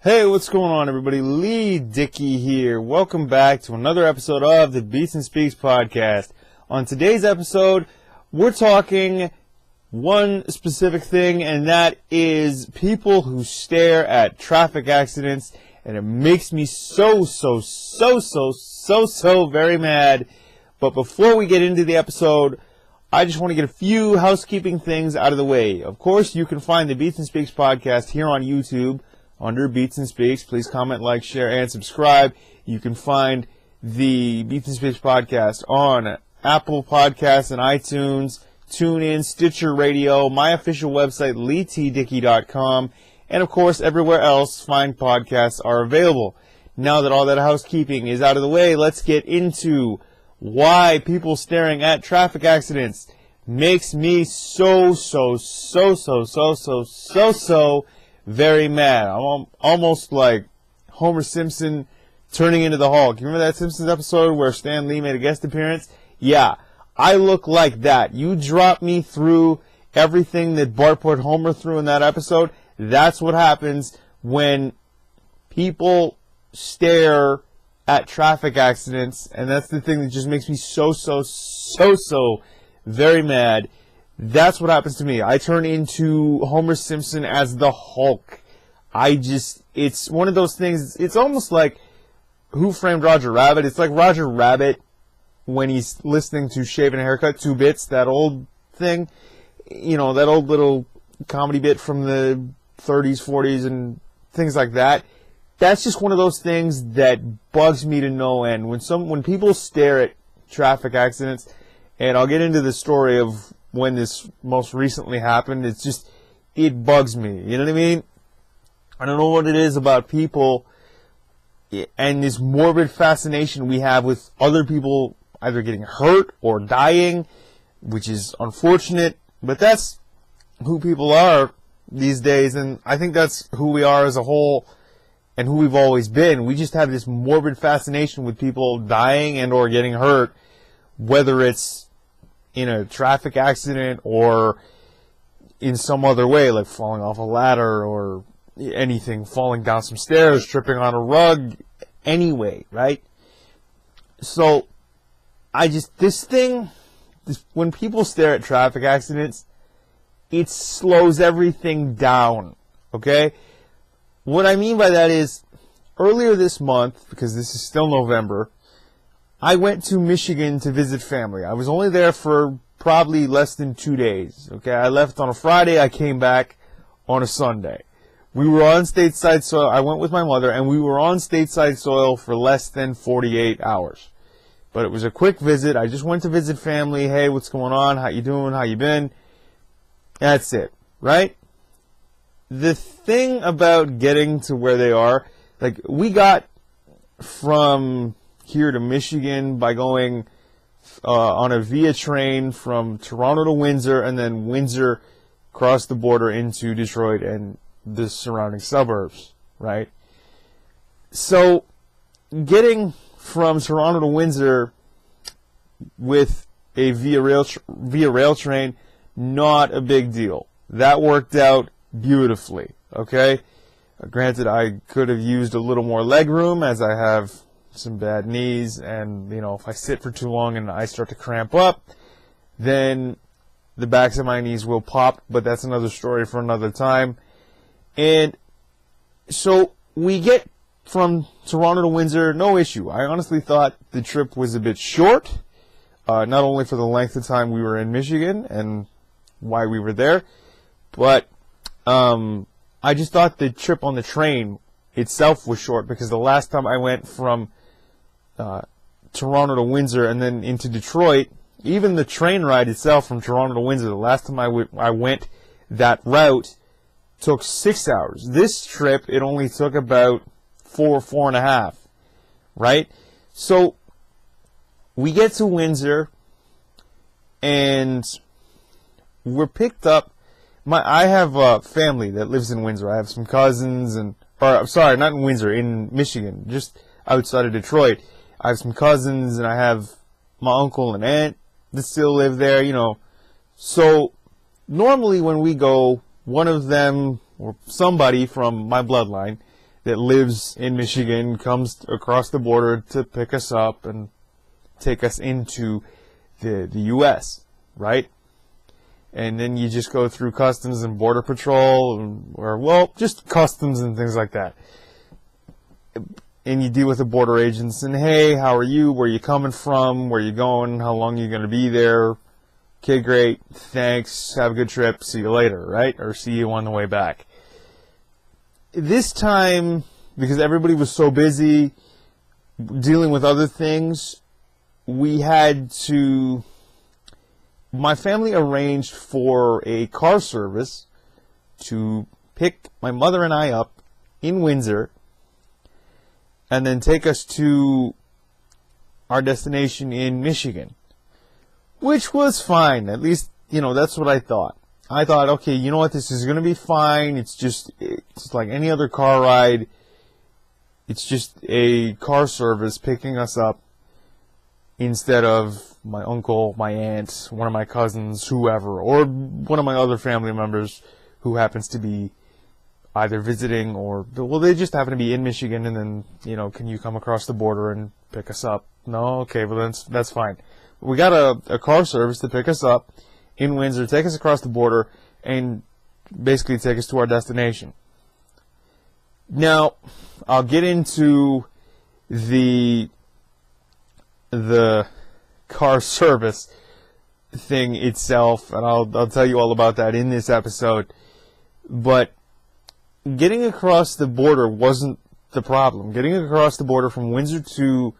Hey, what's going on, everybody? Leigh, Dickey here. Welcome back to another episode of the Beats and Speaks podcast. On today's episode, we're talking one specific thing, and that is people who stare at traffic accidents, and it makes me so very mad. But before we get into the episode, I just want to get a few housekeeping things out of the way. Of course, you can find the Beats and Speaks podcast here on YouTube under Beats and Speaks. Please comment, like, share, and subscribe. You can find the Beats and Speaks podcast on Apple Podcasts and iTunes, TuneIn, Stitcher Radio, my official website, LeighTDickey.com, and of course, everywhere else fine podcasts are available. Now that all that housekeeping is out of the way, let's get into why people staring at traffic accidents makes me so very mad. I'm almost like Homer Simpson turning into the Hulk. You remember that Simpsons episode where Stan Lee made a guest appearance? Yeah, I look like that. You drop me through everything that Bart put Homer through in that episode. That's what happens when people stare at traffic accidents, and that's the thing that just makes me so very mad. That's what happens to me. I turn into Homer Simpson as the Hulk. It's one of those things, it's almost like Who Framed Roger Rabbit? It's like Roger Rabbit when he's listening to Shaving a Haircut, 2 Bits, that old thing. You know, that old little comedy bit from the 30s, 40s, and things like that. That's just one of those things that bugs me to no end. When people stare at traffic accidents, and I'll get into the story of when this most recently happened, it bugs me. You know what I mean? I don't know what it is about people and this morbid fascination we have with other people either getting hurt or dying, which is unfortunate, but that's who people are these days, and I think that's who we are as a whole and who we've always been. We just have this morbid fascination with people dying and or getting hurt, whether it's in a traffic accident or in some other way, like falling off a ladder or anything, falling down some stairs, tripping on a rug, anyway, right? So, when people stare at traffic accidents, it slows everything down, okay? What I mean by that is, earlier this month, because this is still November, I went to Michigan to visit family. I was only there for probably less than 2 days. Okay, I left on a Friday. I came back on a Sunday. We were on stateside soil. I went with my mother, and we were on stateside soil for less than 48 hours. But it was a quick visit. I just went to visit family. Hey, what's going on? How you doing? How you been? That's it, right? The thing about getting to where they are, like, we got from here to Michigan by going on a via train from Toronto to Windsor, and then Windsor across the border into Detroit and the surrounding suburbs, right? So getting from Toronto to Windsor with a via rail train, not a big deal. That worked out beautifully, okay? Granted, I could have used a little more leg room as I have some bad knees, and you know, if I sit for too long and I start to cramp up, then the backs of my knees will pop, but that's another story for another time. And so we get from Toronto to Windsor, no issue. I honestly thought the trip was a bit short, not only for the length of time we were in Michigan and why we were there, but I just thought the trip on the train itself was short, because the last time I went from Toronto to Windsor and then into Detroit, even the train ride itself from Toronto to Windsor, the last time I went that route took 6 hours. This trip, it only took about 4.5, right? So we get to Windsor and we're picked up. I have a family that lives in Windsor. I have some cousins I'm sorry, not in Windsor, in Michigan, just outside of Detroit. I have some cousins, and I have my uncle and aunt that still live there, you know. So normally when we go, one of them or somebody from my bloodline that lives in Michigan comes across the border to pick us up and take us into the U.S., right? And then you just go through Customs and Border Patrol, or, well, just Customs and things like that. And you deal with the border agents, and, hey, how are you? Where are you coming from? Where are you going? How long are you going to be there? Okay, great. Thanks. Have a good trip. See you later, right? Or see you on the way back. This time, because everybody was so busy dealing with other things, we had to... My family arranged for a car service to pick my mother and I up in Windsor and then take us to our destination in Michigan, which was fine. At least, you know, that's what I thought. I thought, okay, you know what, this is going to be fine. It's like any other car ride. It's just a car service picking us up instead of my uncle, my aunt, one of my cousins, whoever, or one of my other family members who happens to be either visiting or, well, they just happen to be in Michigan, and then, you know, can you come across the border and pick us up? No? Okay, well, that's fine. We got a car service to pick us up in Windsor, take us across the border, and basically take us to our destination. Now, I'll get into the car service thing itself, and I'll tell you all about that in this episode. But getting across the border wasn't the problem. Getting across the border from Windsor to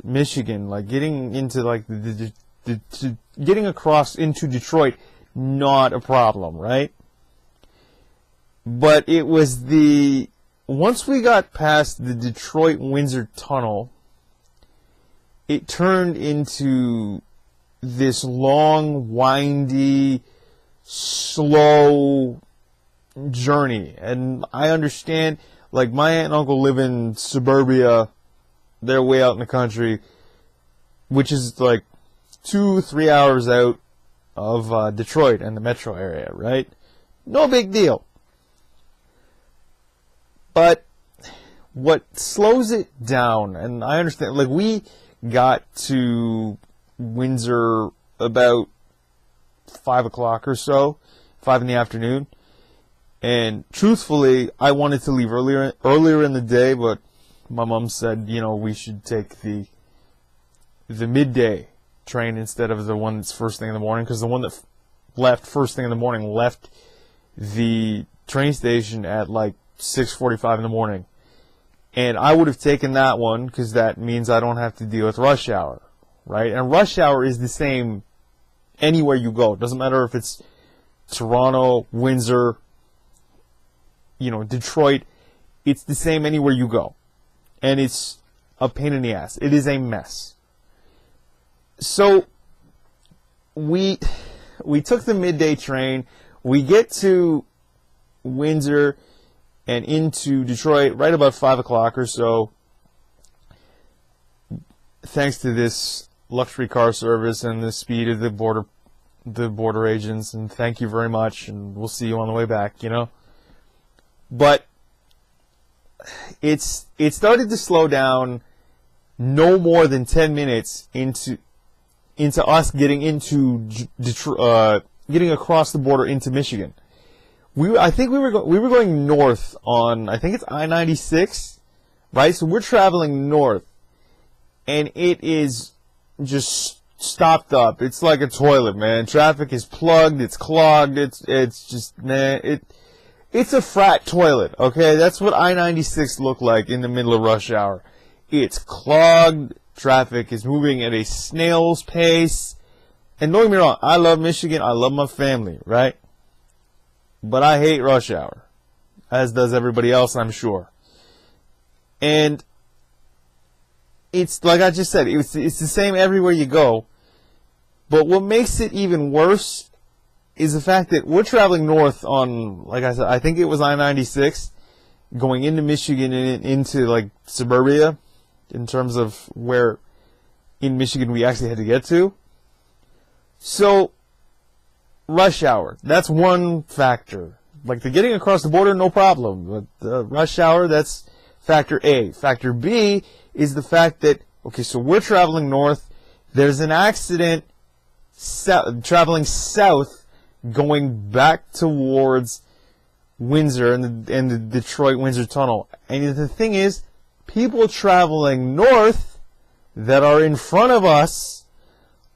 Michigan, like getting into like getting across into Detroit, not a problem, right? But it was once we got past the Detroit-Windsor tunnel, it turned into this long, windy, slow journey. And I understand, like, my aunt and uncle live in suburbia. They're way out in the country, which is like 2-3 hours out of Detroit and the metro area, right? No big deal. But what slows it down, and I understand, like, we got to Windsor about 5 o'clock or so, 5 in the afternoon, and truthfully, I wanted to leave earlier in the day, but my mom said, you know, we should take the midday train instead of the one that's first thing in the morning, because the one that left first thing in the morning left the train station at like 6:45 in the morning. And I would have taken that one because that means I don't have to deal with rush hour, right? And rush hour is the same anywhere you go. It doesn't matter if it's Toronto, Windsor, you know, Detroit. It's the same anywhere you go. And it's a pain in the ass. It is a mess. So we took the midday train. We get to Windsor and into Detroit right about 5 o'clock or so, thanks to this luxury car service and the speed of the border agents, and thank you very much, and we'll see you on the way back, you know. But it started to slow down no more than 10 minutes into us getting into getting across the border into Michigan. I think we were going north on, I think it's I-96, right? So we're traveling north, and it is just stopped up. It's like a toilet, man. Traffic is plugged. It's clogged. It's just, man, it's a frat toilet. Okay, that's what I-96 looked like in the middle of rush hour. It's clogged. Traffic is moving at a snail's pace. And don't get me wrong, I love Michigan. I love my family, right? But I hate rush hour, as does everybody else, I'm sure. And it's like I just said, it's the same everywhere you go. But what makes it even worse is the fact that we're traveling north on, like I said, I think it was I-96, going into Michigan and into like suburbia, in terms of where in Michigan we actually had to get to. So rush hour. That's one factor. Like the getting across the border, no problem. But the rush hour, that's factor A. Factor B is the fact that, okay, so we're traveling north. There's an accident traveling south going back towards Windsor and the Detroit-Windsor Tunnel. And the thing is, people traveling north that are in front of us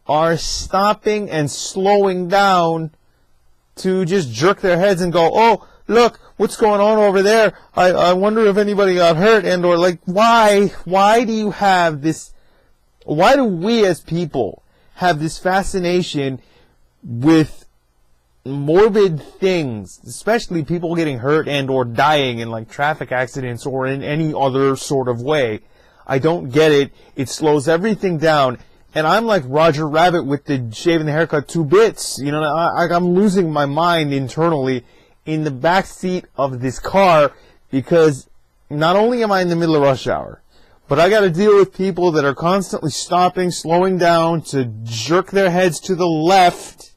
are stopping and slowing down to just jerk their heads and go, oh, look, what's going on over there? I wonder if anybody got hurt, and or like, why do you have this, why do we as people have this fascination with morbid things, especially people getting hurt and or dying in like traffic accidents or in any other sort of way? I don't get it. It slows everything down. And I'm like Roger Rabbit with the shaving the haircut 2 bits. You know, I'm losing my mind internally in the back seat of this car, because not only am I in the middle of rush hour, but I got to deal with people that are constantly stopping, slowing down to jerk their heads to the left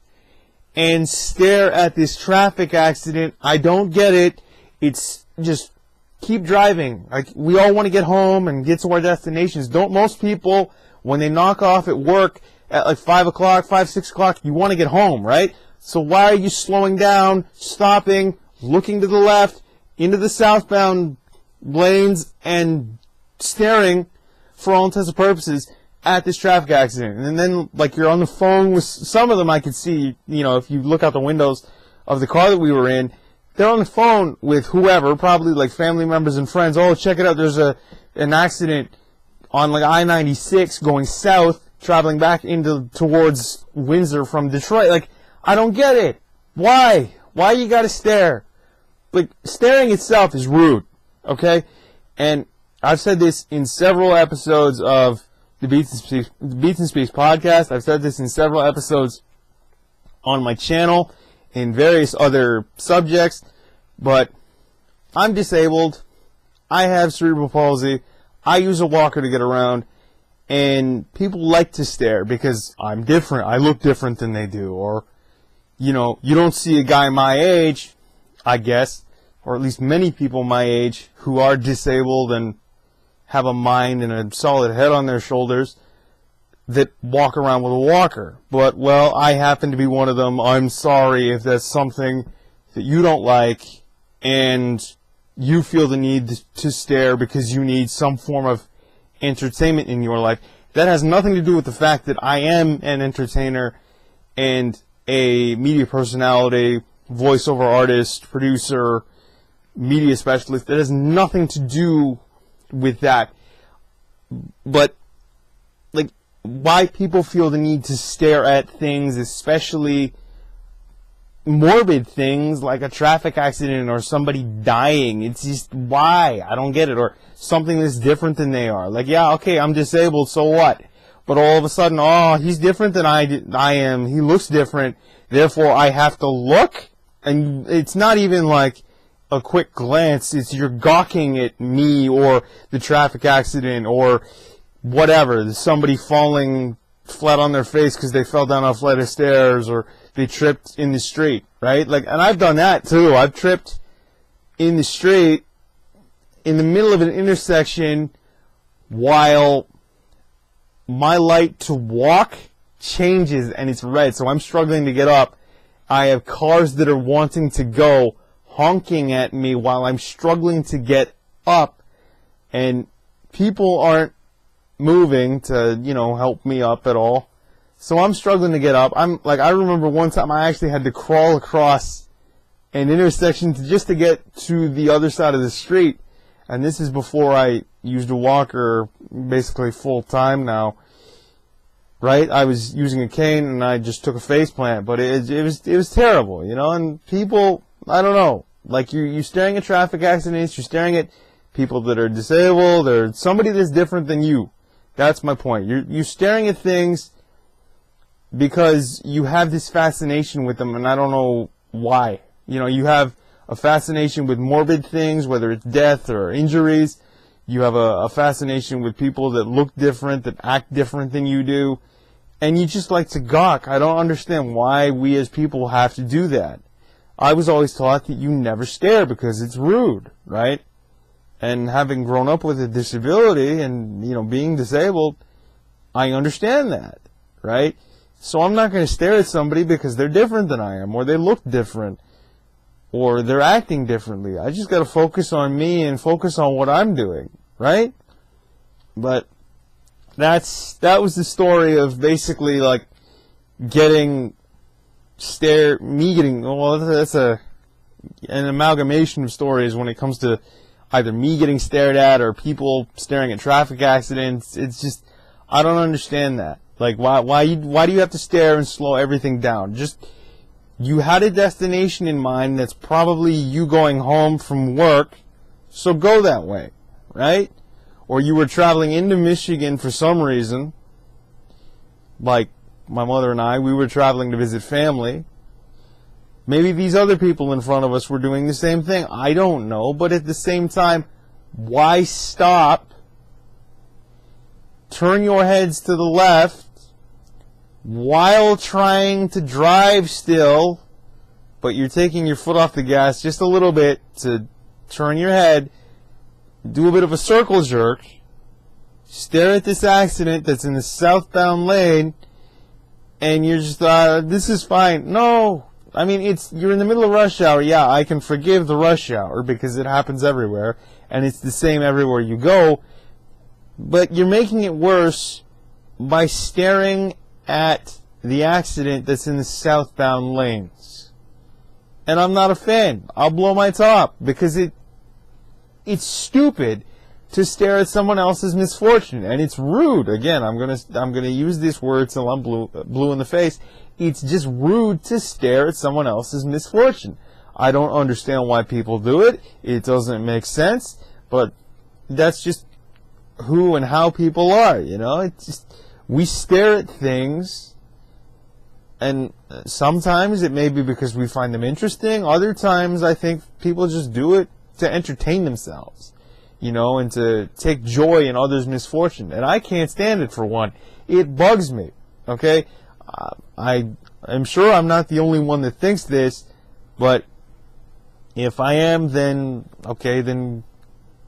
and stare at this traffic accident. I don't get it. It's just keep driving. Like, we all want to get home and get to our destinations. Don't most people, when they knock off at work at like 5 o'clock, 6 o'clock, you want to get home, right? So why are you slowing down, stopping, looking to the left, into the southbound lanes, and staring, for all intents and purposes, at this traffic accident? And then, like, you're on the phone with some of them. I could see, you know, if you look out the windows of the car that we were in, they're on the phone with whoever, probably like family members and friends. Oh, check it out, there's an accident on like I-96 going south, traveling back towards Windsor from Detroit. Like, I don't get it. Why you gotta stare? Like, staring itself is rude, okay? And I've said this in several episodes of the Beats and Speaks podcast. I've said this in several episodes on my channel in various other subjects, but I'm disabled. I have cerebral palsy. I use a walker to get around, and people like to stare because I'm different. I look different than they do. Or, you know, you don't see a guy my age, I guess, or at least many people my age who are disabled and have a mind and a solid head on their shoulders that walk around with a walker. But, well, I happen to be one of them. I'm sorry if that's something that you don't like and you feel the need to stare because you need some form of entertainment in your life. That has nothing to do with the fact that I am an entertainer and a media personality, voiceover artist, producer, media specialist. That has nothing to do with that. But, like, why people feel the need to stare at things, especially morbid things like a traffic accident or somebody dying, it's just, why? I don't get it. Or something that's different than they are. Like, yeah, okay, I'm disabled, so what? But all of a sudden, oh, he's different than I am. He looks different, therefore I have to look? And it's not even like a quick glance. It's you're gawking at me or the traffic accident or whatever. Somebody falling flat on their face because they fell down a flight of stairs or they tripped in the street, right? Like, and I've done that too. I've tripped in the street in the middle of an intersection while my light to walk changes and it's red, so I'm struggling to get up. I have cars that are wanting to go honking at me while I'm struggling to get up, and people aren't moving to, you know, help me up at all. So I'm struggling to get up. I remember one time I actually had to crawl across an intersection just to get to the other side of the street. And this is before I used a walker basically full time now. Right? I was using a cane and I just took a face plant, but it was terrible, you know. And people, I don't know, like you're staring at traffic accidents, you're staring at people that are disabled or somebody that's different than you. That's my point. You're staring at things because you have this fascination with them, and I don't know why. You know, you have a fascination with morbid things, whether it's death or injuries. You have a fascination with people that look different, that act different than you do. and you just like to gawk. I don't understand why we as people have to do that. I was always taught that you never stare because it's rude, right? And having grown up with a disability and, you know, being disabled, I understand that, right? So I'm not going to stare at somebody because they're different than I am, or they look different, or they're acting differently. I just got to focus on me and focus on what I'm doing, right? But that was the story of basically like getting well, that's an amalgamation of stories when it comes to either me getting stared at or people staring at traffic accidents. It's just, I don't understand that. Like, why do you have to stare and slow everything down? Just, you had a destination in mind that's probably you going home from work, so go that way, right? Or you were traveling into Michigan for some reason, like my mother and I, we were traveling to visit family. Maybe these other people in front of us were doing the same thing. I don't know, but at the same time, why stop, turn your heads to the left, while trying to drive still, but you're taking your foot off the gas just a little bit to turn your head, do a bit of a circle jerk, stare at this accident that's in the southbound lane, and you're just, this is fine. No, I mean, you're in the middle of rush hour. Yeah, I can forgive the rush hour because it happens everywhere, and it's the same everywhere you go, but you're making it worse by staring at the accident that's in the southbound lanes. And I'm not a fan. I'll blow my top because it's stupid to stare at someone else's misfortune, and it's rude. Again, I'm gonna use this word till I'm blue in the face. It's just rude to stare at someone else's misfortune. I don't understand why people do it. It doesn't make sense, but that's just who and how people are, you know? It's just, we stare at things, and sometimes it may be because we find them interesting. Other times I think people just do it to entertain themselves, you know, and to take joy in others' misfortune. And I can't stand it, for one. It bugs me, okay? I'm sure I'm not the only one that thinks this, but if I am, then, okay, then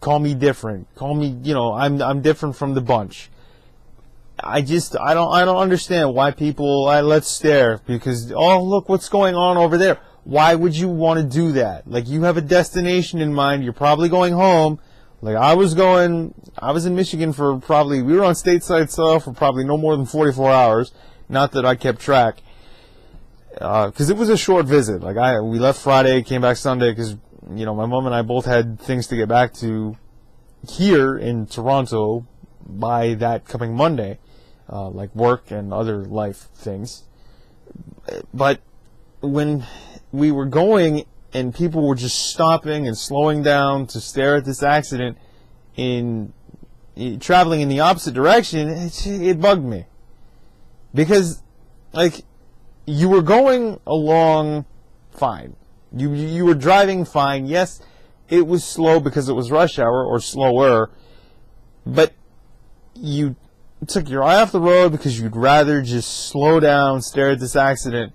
call me different. Call me, you know, I'm different from the bunch. I don't understand why people, let's stare because, oh, look what's going on over there. Why would you want to do that? Like, you have a destination in mind. You're probably going home. Like, I was in Michigan for we were on stateside soil for probably no more than 44 hours. Not that I kept track. Because it was a short visit. Like, we left Friday, came back Sunday because, you know, my mom and I both had things to get back to here in Toronto by that coming Monday. Like work and other life things. But when we were going and people were just stopping and slowing down to stare at this accident traveling in the opposite direction, it bugged me. Because, like, you were going along fine. You were driving fine. Yes, it was slow because it was rush hour, or slower, but you took your eye off the road because you'd rather just slow down, stare at this accident,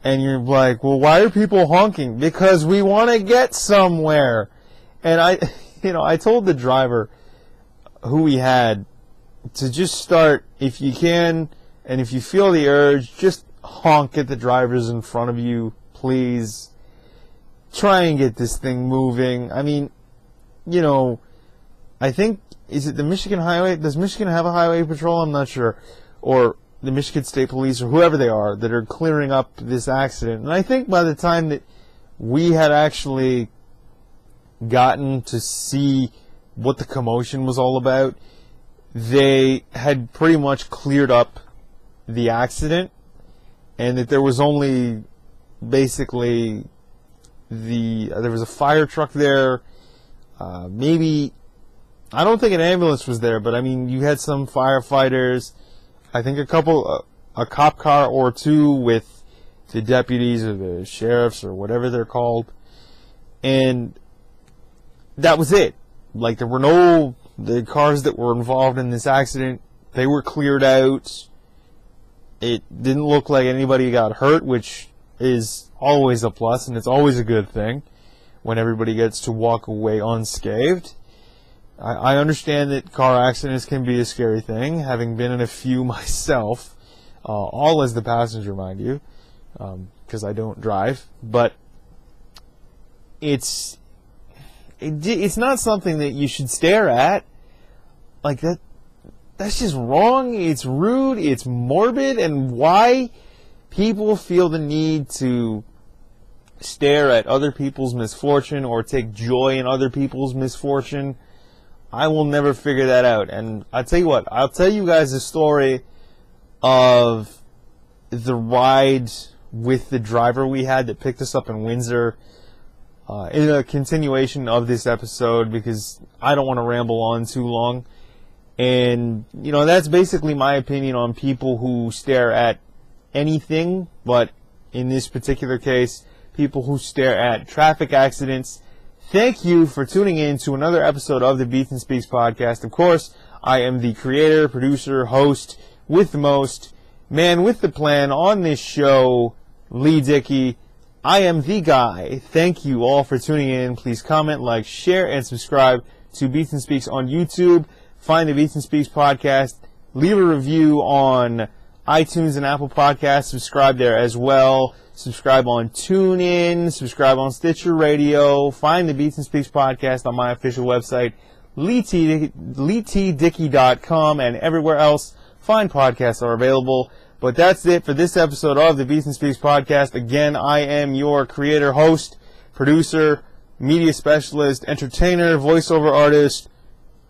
and you're like, well, why are people honking? Because we want to get somewhere. And I told the driver who we had to just start, if you can, and if you feel the urge, just honk at the drivers in front of you, please. Try and get this thing moving. I mean, you know, I think, is it the Michigan Highway? Does Michigan have a highway patrol? I'm not sure. Or the Michigan State Police, or whoever they are, that are clearing up this accident. And I think by the time that we had actually gotten to see what the commotion was all about, they had pretty much cleared up the accident, and that there was only basically there was a fire truck there, maybe, I don't think an ambulance was there, but I mean, you had some firefighters, I think a cop car or two with the deputies or the sheriffs or whatever they're called, and that was it. Like, there were the cars that were involved in this accident, they were cleared out. It didn't look like anybody got hurt, which is always a plus, and it's always a good thing when everybody gets to walk away unscathed. I understand that car accidents can be a scary thing, having been in a few myself, all as the passenger, mind you, because I don't drive. But it's not something that you should stare at like that. That's just wrong. It's rude. It's morbid. And why people feel the need to stare at other people's misfortune or take joy in other people's misfortune, I will never figure that out. And I'll tell you what, I'll tell you guys the story of the ride with the driver we had that picked us up in Windsor in a continuation of this episode, because I don't want to ramble on too long. And, you know, that's basically my opinion on people who stare at anything, but in this particular case, people who stare at traffic accidents. Thank you for tuning in to another episode of the Beats and Speaks podcast. Of course, I am the creator, producer, host with the most, man with the plan on this show, Leigh Dickey. I am the guy. Thank you all for tuning in. Please comment, like, share, and subscribe to Beats and Speaks on YouTube. Find the Beats and Speaks podcast. Leave a review on iTunes and Apple Podcasts. Subscribe there as well. Subscribe on TuneIn. Subscribe on Stitcher Radio. Find the Beats and Speaks podcast on my official website, LeighTDickey.com, and everywhere else fine podcasts are available. But that's it for this episode of the Beats and Speaks podcast. Again, I am your creator, host, producer, media specialist, entertainer, voiceover artist,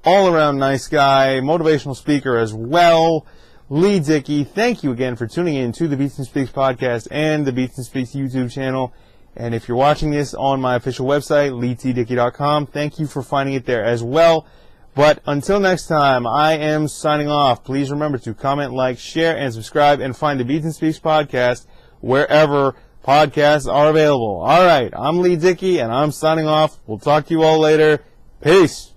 all-around nice guy, motivational speaker as well, Leigh Dickey. Thank you again for tuning in to the Beats and Speaks podcast and the Beats and Speaks YouTube channel. And if you're watching this on my official website, LeighTDickey.com, thank you for finding it there as well. But until next time, I am signing off. Please remember to comment, like, share, and subscribe, and find the Beats and Speaks podcast wherever podcasts are available. All right, I'm Leigh Dickey, and I'm signing off. We'll talk to you all later. Peace.